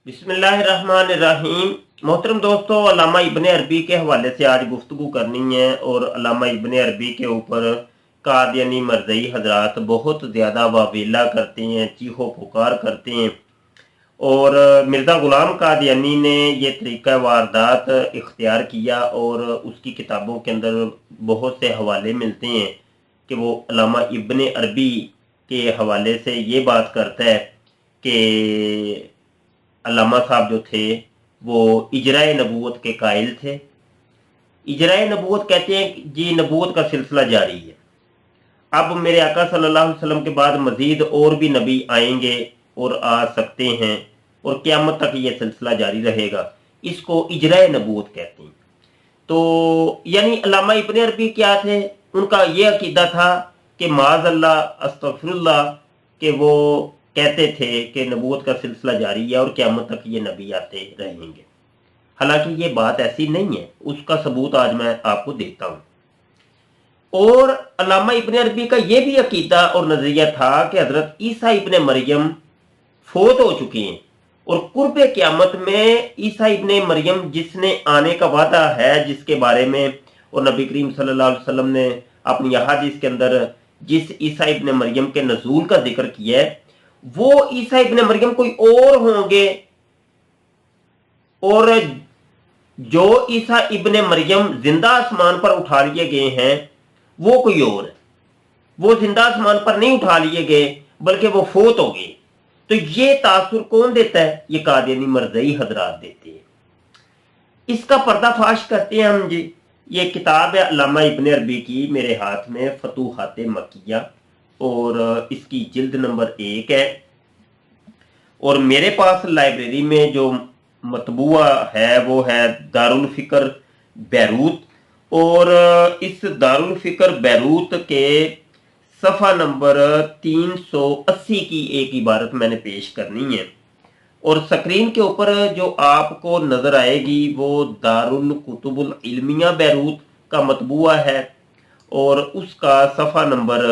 बिस्मिल्लाहिर्रहमानिर्रहीम। मोहतरम दोस्तों, अल्लामा इब्ने अरबी के हवाले से आज गुफ्तगू करनी है। और अल्लामा इब्ने अरबी के ऊपर कादियानी मरज़ई हजरात बहुत ज़्यादा वावेला करते हैं, चीखो पुकार करते हैं। और मिर्ज़ा ग़ुलाम कादियानी ने ये तरीक़ा वारदात इख्तियार किया और उसकी किताबों के अंदर बहुत से हवाले मिलते हैं कि वो अल्लामा इब्ने अरबी के हवाले से ये बात करता है कि अल्लामा साहब जो थे वो इजराए नबूवत के कायल थे। इजराए नबूवत कहते हैं कि जी नबूवत का सिलसिला जारी है। अब मेरे आका सल्लल्लाहु अलैहि वसल्लम के बाद मजीद और भी नबी आएंगे और आ सकते हैं और क़यामत तक ये सिलसिला जारी रहेगा। इसको इजराए नबूवत कहते हैं। तो यानी अल्लामा इब्ने अरबी क्या थे? उनका ये अकीदा था कि माज़अल्लाह अस्तगफिरुल्लाह कि वो कहते थे कि नबूवत का सिलसिला जारी है और क़यामत तक ये नबी आते रहेंगे। हालांकि ये बात ऐसी नहीं है, उसका सबूत आज मैं आपको देता हूँ। और अल्लामा इब्ने अरबी का ये भी अकीदा और नज़रिया था कि हज़रत ईसा इब्ने मरियम फोत हो चुके हैं और कुर्बे क़यामत में ईसा इब्ने मरियम जिसने आने का वादा है, जिसके बारे में और नबी करीम सल्लल्लाहु अलैहि वसल्लम ने अपनी अहादीस के अंदर जिस ईसा इब्ने मरियम के नज़ूल का जिक्र किया है, वो ईसा इब्ने मरियम कोई और होंगे। और जो ईसा इब्ने मरियम जिंदा आसमान पर उठा लिए गए हैं वो कोई और है। वो जिंदा आसमान पर नहीं उठा लिए गए बल्कि वो फोत हो गए। तो ये तासुर कौन देता है? ये कादियानी मरज़ई हजरात देते हैं। इसका पर्दाफाश करते हैं हम जी। ये किताब है अल्लामा इब्ने अरबी की, मेरे हाथ में फतूहात मक्किया, और इसकी जिल्द नंबर 1 है। और मेरे पास लाइब्रेरी में जो मतबूआ है वो है दारुल फ़िक्र बैरूत। और इस दारुल फ़िक्र बैरूत के सफ़ा नंबर 380 की एक इबारत मैंने पेश करनी है। और स्क्रीन के ऊपर जो आपको नज़र आएगी वो दारुल कुतुबुल इल्मिया बैरूत का मतबूआ है और उसका सफ़ा नंबर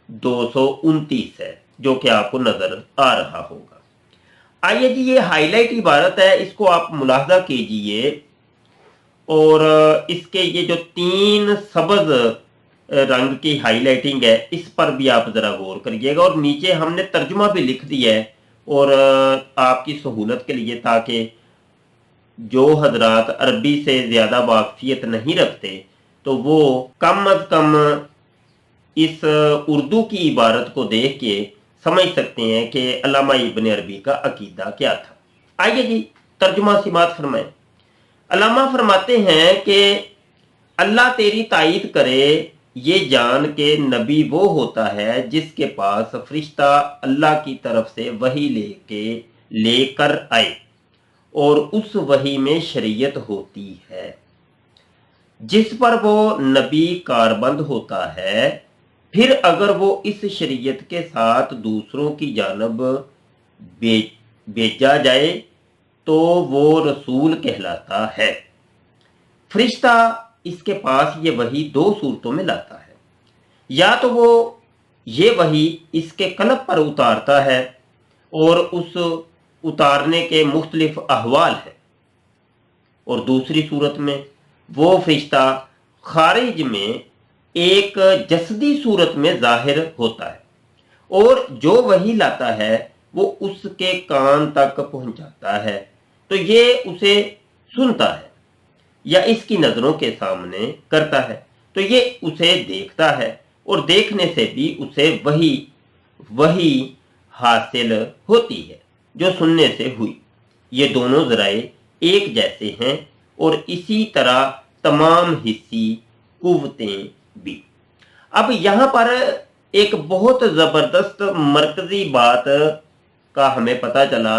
229 है, जो कि आपको नज़र आ रहा होगा। आइए जी, ये हाईलाइट इबारत है, इसको आप मुलाहजा कीजिए। और इसके ये जो 3 सब्ज़ रंग की हाईलाइटिंग है, इस पर भी आप ज़रा गौर करिएगा। और नीचे हमने तर्जुमा भी लिख दिया है और आपकी सहूलत के लिए, ताकि जो हजरात अरबी से ज़्यादा वाकफियत नहीं रखते तो वो कम अज़ कम इस उर्दू की इबारत को देख के समझ सकते हैं कि अल्लामा इब्ने अरबी का अकीदा क्या था। आइए जी, तर्जुमा सिमात फरमाएं। अल्लामा फरमाते हैं कि अल्लाह तेरी ताईद करे, ये जान के नबी वो होता है जिसके पास फरिश्ता अल्लाह की तरफ से वही लेकर आए और उस वही में शरीयत होती है, जिस पर वो नबी कारबंद होता है। फिर अगर वो इस शरीयत के साथ दूसरों की जानब भेजा जाए तो वो रसूल कहलाता है। फरिश्ता इसके पास ये वही 2 सूरतों में लाता है। या तो वो ये वही इसके कल्ब पर उतारता है और उस उतारने के मुख्तलिफ अहवाल है, और दूसरी सूरत में वो फरिश्ता खारिज में एक जसदी सूरत में जाहिर होता है और जो वही लाता है वो उसके कान तक पहुंचाता है तो ये उसे सुनता है या इसकी नजरों के सामने करता है तो ये उसे देखता है, और देखने से भी उसे वही हासिल होती है जो सुनने से हुई। ये दोनों जराए एक जैसे हैं और इसी तरह तमाम हिस्सी कुव्वतें भी। अब यहाँ पर एक बहुत ज़बरदस्त मरकज़ी बात का हमें पता चला,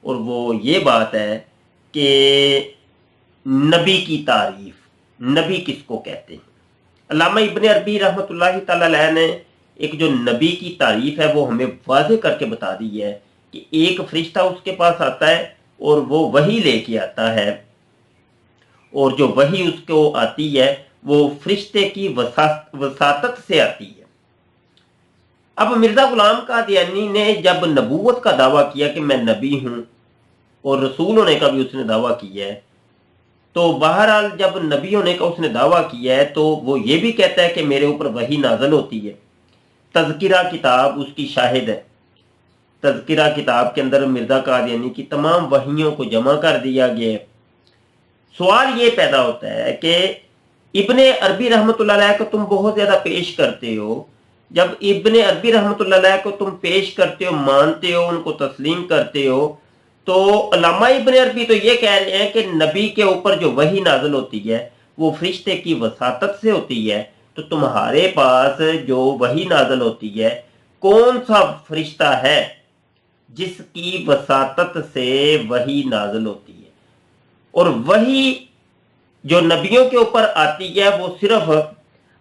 और वो ये बात है कि नबी की तारीफ, नबी किसको कहते हैं। अल्लामा इब्ने अरबी रहमतुल्लाहि तआला अलैह ने एक जो नबी की तारीफ है वो हमें वाज़ेह करके बता दी है कि एक फरिश्ता उसके पास आता है और वो वही लेके आता है, और जो वही उसको आती है वो फरिश्ते की वसातत से आती है। अब मिर्ज़ा ग़ुलाम कादियानी ने जब नबूवत का दावा किया कि मैं नबी हूं और रसूल होने का भी उसने दावा किया है। तो बहरहाल जब नबी होने का उसने दावा किया है तो वो ये भी कहता है कि मेरे ऊपर वही नाजल होती है। तज़किरा किताब उसकी शाहिद है। तज़किरा किताब के अंदर मिर्ज़ा कादियानी की तमाम वहियों को जमा कर दिया गया है। सवाल ये पैदा होता है कि इब्ने अरबी रहमतुल्लाह अलैह को तुम बहुत ज्यादा पेश करते हो। जब इब्ने अरबी रहमतुल्लाह अलैह को तुम पेश करते हो, मानते हो, उनको तस्लीम करते हो, तो अल्लामा इब्ने अरबी तो ये कह रहे हैं कि नबी के ऊपर जो वही नाज़िल होती है वो फरिश्ते की वसातत से होती है। तो तुम्हारे पास जो वही नाज़िल होती है, कौन सा फरिश्ता है जिसकी वसातत से वही नाज़िल होती है? और वही जो नबियों के ऊपर आती है वो सिर्फ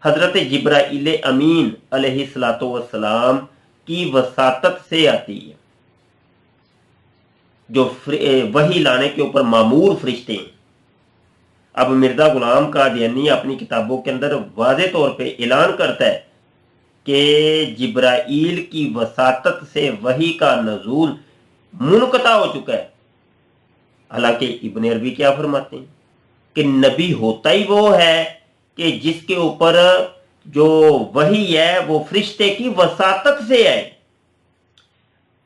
हजरत जिब्राइल अमीन अलैहिस्सलातो वस्सलाम की वसातत से आती है, जो वही लाने के ऊपर मामूर फरिश्ते हैं। अब मिर्जा गुलाम कादियानी अपनी किताबों के अंदर वाज़े तौर पे ऐलान करता है कि जिब्राइल की वसातत से वही का नज़ूल मुनक़ता हो चुका है। हालांकि इब्ने अरबी क्या फरमाते हैं कि नबी होता ही वो है कि जिसके ऊपर जो वही है वो फरिश्ते की वसातत से है।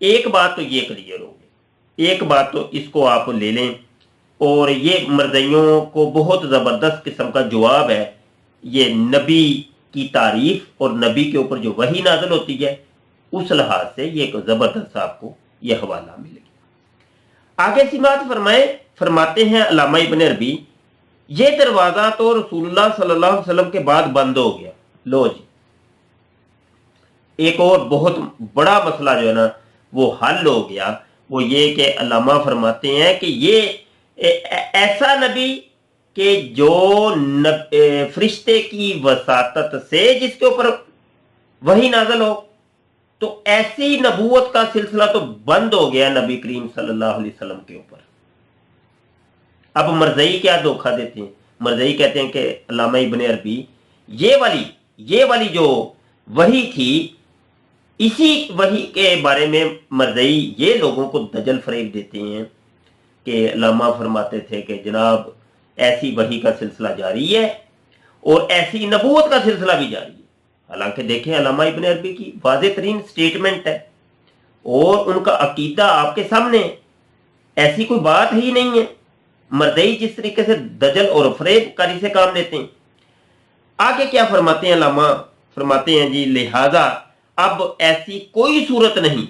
एक बात तो ये क्लियर हो गई, एक बात तो इसको आप ले लें, और ये मर्ज़इयों को बहुत ज़बरदस्त किस्म का जवाब है। ये नबी की तारीफ और नबी के ऊपर जो वही नाज़िल होती है उस लिहाज से ये एक ज़बरदस्त आपको ये हवाला मिलेगा। आगे सिमात फरमाते हैं अल्लामा इब्ने अरबी, ये दरवाजा तो रसूलुल्लाह सल्लल्लाहु अलैहि वसल्लम के बाद बंद हो गया। लो जी, एक और बहुत बड़ा मसला जो है ना वो हल हो गया। वो ये कि अल्लामा फरमाते हैं कि ये ऐसा नबी कि जो फरिश्ते की वसातत से जिसके ऊपर वही नाज़िल हो, तो ऐसी नबूवत का सिलसिला तो बंद हो गया नबी करीम सल्लल्लाहु अलैहि वसल्लम के ऊपर। अब मरज़ई क्या धोखा देते हैं? मरज़ई कहते हैं कि अल्लामा इब्ने अरबी ये वाली जो वही थी, इसी वही के बारे में मरज़ई ये लोगों को दजल फरेब देते हैं कि अल्लामा फरमाते थे कि जनाब ऐसी वही का सिलसिला जारी है और ऐसी नबूवत का सिलसिला भी जारी है। हालांकि देखें अल्लामा इब्ने अरबी की वाज़ेह तरीन स्टेटमेंट है और उनका अकीदा आपके सामने, ऐसी कोई बात ही नहीं है। मरज़ई जिस तरीके से दजल और फरेब कारी से काम लेते हैं। आगे क्या फरमाते हैं अल्लामा? फरमाते हैं जी, लिहाजा अब ऐसी कोई सूरत नहीं,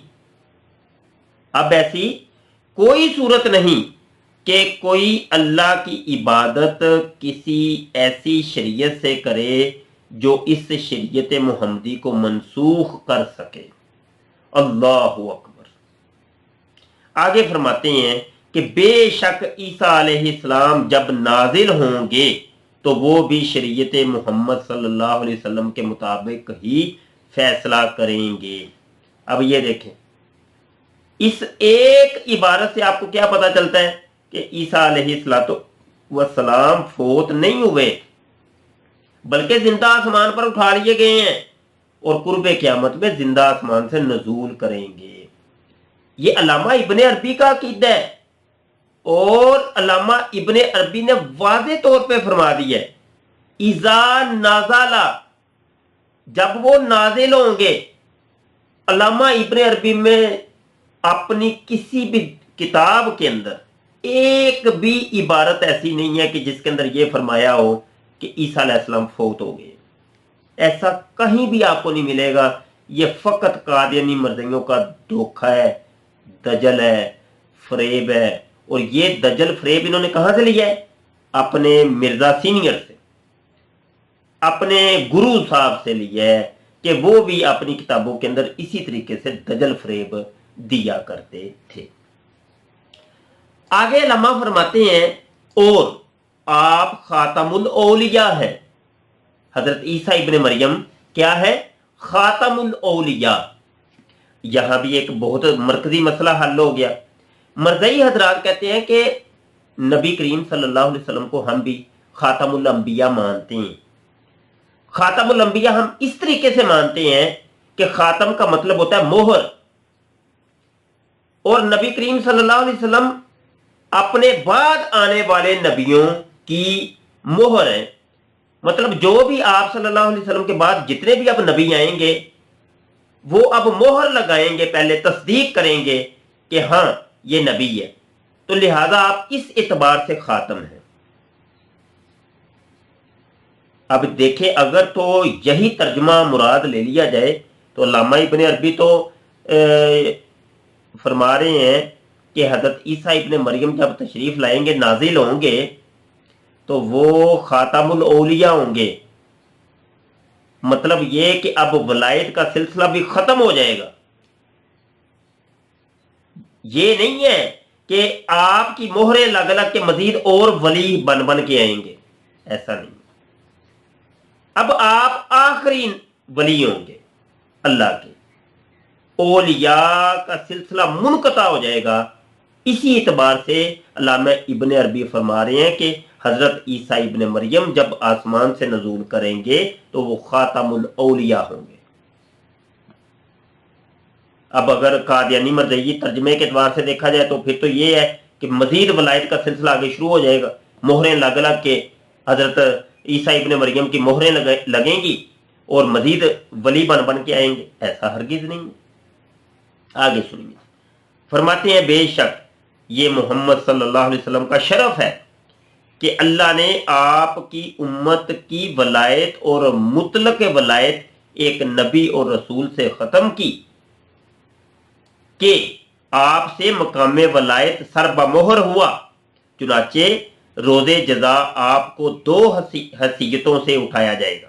अब ऐसी कोई सूरत नहीं कि कोई अल्लाह की इबादत किसी ऐसी शरीयत से करे जो इस शरीयत मुहम्मदी को मनसूख कर सके। अल्लाहु अकबर। आगे फरमाते हैं कि बेशक ईसा अलैहिस्सलाम जब नाजिल होंगे तो वो भी शरीयत मोहम्मद सल्लल्लाहु अलैहि वसल्लम के मुताबिक ही फैसला करेंगे। अब ये देखें, इस एक इबारत से आपको क्या पता चलता है कि ईसा अलैहिस्सलाम फोत नहीं हुए बल्कि जिंदा आसमान पर उठा लिए गए हैं और कुर्बे क़यामत में जिंदा आसमान से नजूल करेंगे। ये अल्लामा इब्ने अरबी का अकीदा है और अल्लामा इब्ने अरबी ने वाज़े तौर पे फरमा दिया है, इज़ा नाज़ला, जब वो नाजिल होंगे। अल्लामा इब्ने अरबी में अपनी किसी भी किताब के अंदर एक भी इबारत ऐसी नहीं है कि जिसके अंदर ये फरमाया हो कि ईसा अलैहिस्सलाम फौत हो गए। ऐसा कहीं भी आपको नहीं मिलेगा। ये फकत कादियानी मर्ज़इयों का धोखा है, दजल है, फरेब है। और ये दजल फरेब इन्होंने कहां से लिया है? अपने मिर्जा सीनियर से, अपने गुरु साहब से लिया है कि वो भी अपनी किताबों के अंदर इसी तरीके से दजल फरेब दिया करते थे। आगे लम्हा फरमाते हैं और आप खातमुल औलिया है। हजरत ईसा इब्ने मरियम क्या है? खातमुल औलिया। यहां भी एक बहुत मरकजी मसला हल हो गया। मरज़ई हजरात कहते हैं कि नबी करीम सल्लल्लाहु अलैहि वसल्लम को हम भी खातमुल अंबिया मानते हैं। खातमुल अंबिया हम इस तरीके से मानते हैं कि खातम का मतलब होता है मोहर, और नबी करीम सल्लल्लाहु अलैहि वसल्लम अपने बाद आने वाले नबियों की मोहर है। मतलब जो भी आप सल्लल्लाहु अलैहि वसल्लम के बाद जितने भी अब नबी आएंगे वो अब मोहर लगाएंगे, पहले तस्दीक करेंगे कि हाँ ये नबी है। तो लिहाजा आप इस एतबार से खातम हैं। अब देखें, अगर तो यही तर्जमा मुराद ले लिया जाए तो अल्लामा इब्ने अरबी तो फरमा रहे हैं कि हजरत ईसा इब्ने मरियम जब तशरीफ लाएंगे, नाजिल होंगे, तो वो खातमुल औलिया होंगे। मतलब ये कि अब वलायत का सिलसिला भी खत्म हो जाएगा। ये नहीं है कि आपकी मोहरें लग लग के मजीद और वली बन बन के आएंगे, ऐसा नहीं। अब आप आखिरी वली होंगे अल्लाह के, औलिया का सिलसिला मुनक़ता हो जाएगा। इसी एतबार से अल्लामा इब्ने अरबी फरमा रहे हैं कि हजरत ईसा इब्ने मरियम जब आसमान से नजूल करेंगे तो वो खातमुल औलिया होंगे। अब अगर कादियानी मरज़ई तर्जमे के एतबार से देखा जाए तो फिर तो ये है कि मजीद वलायत का सिलसिला आगे शुरू हो जाएगा। मोहरें लग लग के हजरत ईसा इब्ने मरियम की मोहरें लगेंगी और मजीद वली बन बन के आएंगे, ऐसा हरगिज नहीं है। आगे सुनिए, फरमाते हैं बेशक ये मोहम्मद सल्लल्लाहु अलैहि वसल्लम का शरफ है कि अल्लाह ने आपकी उम्मत की वलायत और मुतलक वलायत एक नबी और रसूल से खत्म की कि आपसे मकाम वलायत सरबमोहर हुआ। चुनाचे रोज़े जजा आपको दो हसीयतों से उठाया जाएगा,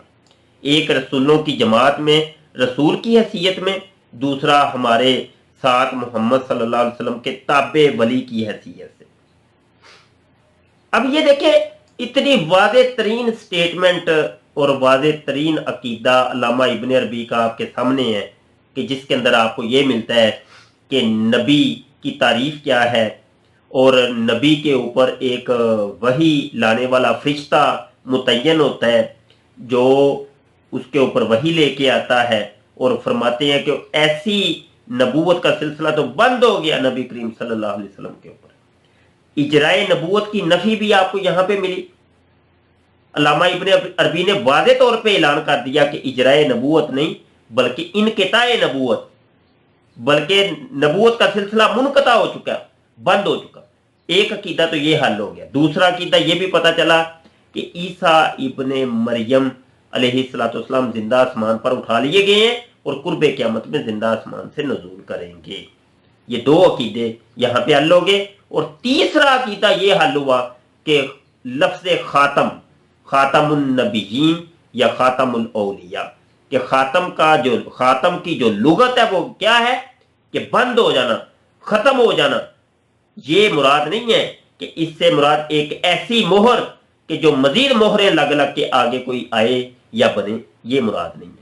एक रसूलों की जमात में रसूल की हैसियत में, दूसरा हमारे साथ मोहम्मद सल्लल्लाहु अलैहि वसल्लम के ताबे वली की हैसियत से। अब ये देखें, इतनी वाज़े तरीन स्टेटमेंट और वाज़े तरीन अकीदा अल्लामा इब्ने अरबी का आपके सामने है कि जिसके अंदर आपको ये मिलता है कि नबी की तारीफ क्या है और नबी के ऊपर एक वही लाने वाला फरिश्ता मुतय्यन होता है जो उसके ऊपर वही लेके आता है। और फरमाते हैं कि ऐसी नबूवत का सिलसिला तो बंद हो गया नबी करीम सल्लल्लाहु अलैहि वसल्लम के ऊपर। इजराए नबूवत की नफी भी आपको यहां पे मिली। अल्लामा इब्ने अरबी ने वाज़े तौर पे ऐलान कर दिया कि इजराए नबूवत नहीं बल्कि इनक़िताए नबूवत, बल्कि नबूवत का सिलसिला मुनक़ता हो चुका, बंद हो चुका। एक अकीदा तो ये हल हो गया। दूसरा अकीदा ये भी पता चला कि ईसा इब्ने मरियम अलैहिस्सलाम जिंदा आसमान पर उठा लिए गए हैं और कुर्बे क़यामत में जिंदा आसमान से नज़ूल करेंगे। ये दो अकीदे यहाँ पे हल हो गए। और तीसरा अकीदा ये हल हुआ कि लफ्ज़ खातम, खातमुन नबिय्यीन या खातमुल औलिया, कि खातम की जो लुगत है वो क्या है कि बंद हो जाना, खत्म हो जाना। ये मुराद नहीं है कि इससे मुराद एक ऐसी मोहर कि जो मजीद मोहरें लग लग के आगे कोई आए या बने, ये मुराद नहीं है।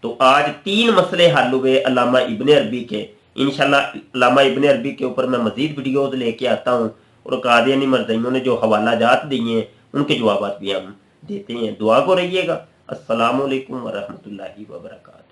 तो आज 3 मसले हल हुए अल्लामा इब्ने अरबी के। इंशाल्लाह अल्लामा इब्ने अरबी के ऊपर मैं मजीद वीडियोज लेके आता हूँ और कादियानी मरज़इयों ने जो हवाला जात दिए हैं उनके जवाब भी हम देते हैं। दुआ को रहिएगा। अस्सलामु अलैकुम व रहमतुल्लाहि व बरकातहू।